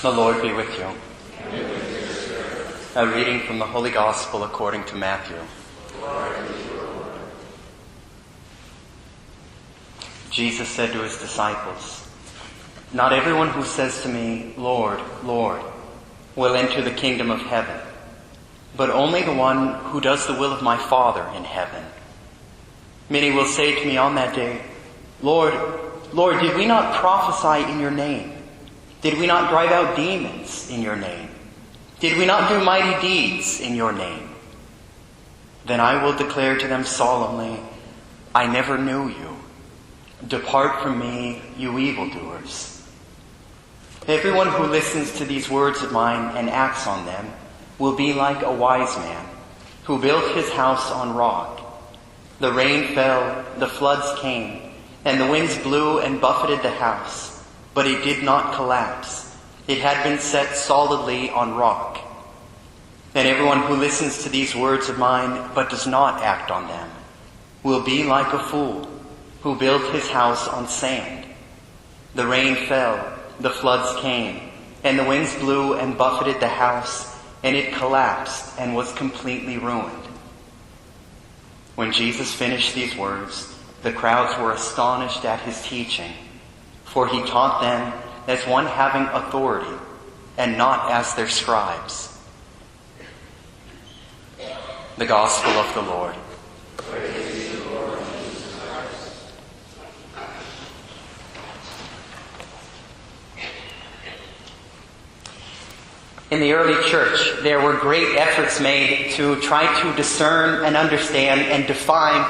The Lord be with you. A reading from the Holy Gospel according to Matthew. Jesus said to his disciples, "Not everyone who says to me, 'Lord, Lord,' will enter the kingdom of heaven, but only the one who does the will of my Father in heaven. Many will say to me on that day, 'Lord, Lord, did we not prophesy in your name? Did we not drive out demons in your name? Did we not do mighty deeds in your name?' Then I will declare to them solemnly, 'I never knew you. Depart from me, you evildoers.' Everyone who listens to these words of mine and acts on them will be like a wise man who built his house on rock. The rain fell, the floods came, and the winds blew and buffeted the house, but it did not collapse. It had been set solidly on rock. And everyone who listens to these words of mine but does not act on them will be like a fool who built his house on sand. The rain fell, the floods came, and the winds blew and buffeted the house, and it collapsed and was completely ruined." When Jesus finished these words, the crowds were astonished at his teaching, for he taught them as one having authority and not as their scribes. The Gospel of the Lord. Praise to the Lord Jesus Christ. In the early church, there were great efforts made to try to discern and understand and define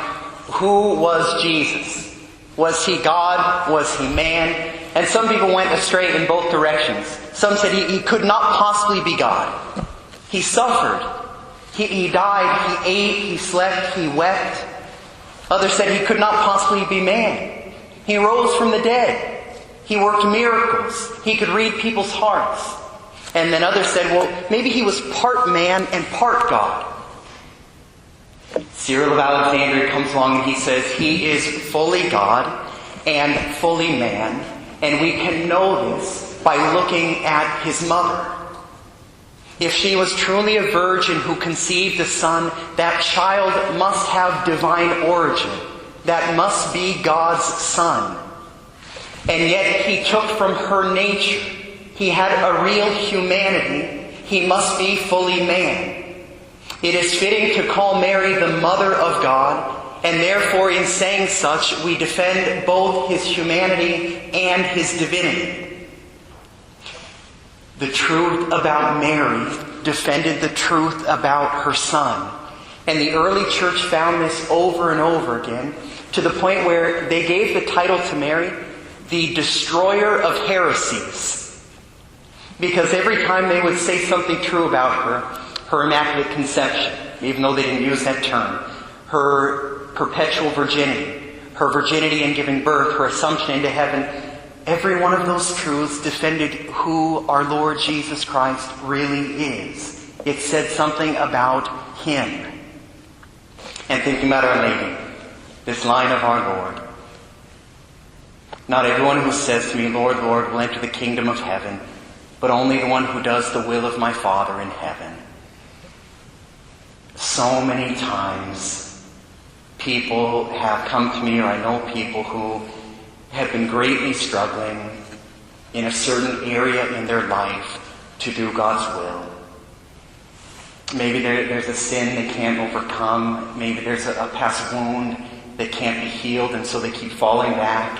who was Jesus. Was he God? Was he man? And some people went astray in both directions. Some said he could not possibly be God. He suffered. He died. He ate. He slept. He wept. Others said he could not possibly be man. He rose from the dead. He worked miracles. He could read people's hearts. And then others said, well, maybe he was part man and part God. Cyril of Alexandria comes along and he says he is fully God and fully man, and we can know this by looking at his mother. If she was truly a virgin who conceived a son, that child must have divine origin. That must be God's son. And yet he took from her nature. He had a real humanity. He must be fully man. It is fitting to call Mary the Mother of God, and therefore in saying such, we defend both his humanity and his divinity. The truth about Mary defended the truth about her son. And the early church found this over and over again, to the point where they gave the title to Mary, the destroyer of heresies. Because every time they would say something true about her immaculate conception, even though they didn't use that term, her perpetual virginity, her virginity in giving birth, her assumption into heaven, every one of those truths defended who our Lord Jesus Christ really is. It said something about him. And thinking about Our Lady, this line of our Lord, "Not everyone who says to me, 'Lord, Lord,' will enter the kingdom of heaven, but only the one who does the will of my Father in heaven." So many times people have come to me, or I know people who have been greatly struggling in a certain area in their life to do God's will. Maybe there's a sin they can't overcome. Maybe there's a past wound that can't be healed, and so they keep falling back.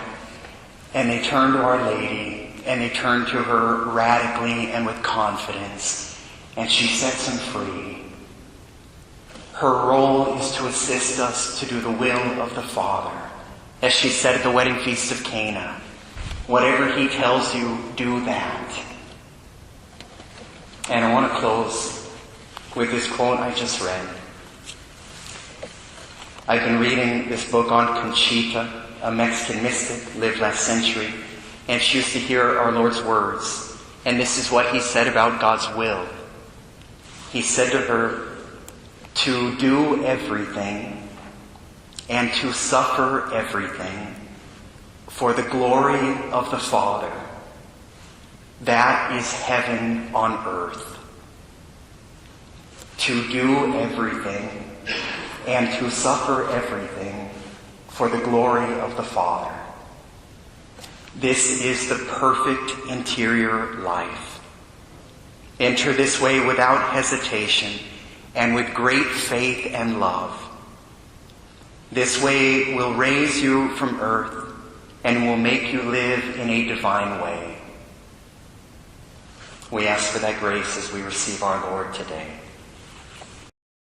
And they turn to Our Lady, and they turn to her radically and with confidence, and she sets them free. Her role is to assist us to do the will of the Father. As she said at the wedding feast of Cana, whatever he tells you, do that. And I want to close with this quote I just read. I've been reading this book on Conchita, a Mexican mystic, lived last century, and she used to hear our Lord's words. And this is what he said about God's will. He said to her, to do everything and to suffer everything for the glory of the Father. That is heaven on earth. To do everything and to suffer everything for the glory of the Father. This is the perfect interior life. Enter this way without hesitation and with great faith and love. This way will raise you from earth and will make you live in a divine way. We ask for that grace as we receive our Lord today.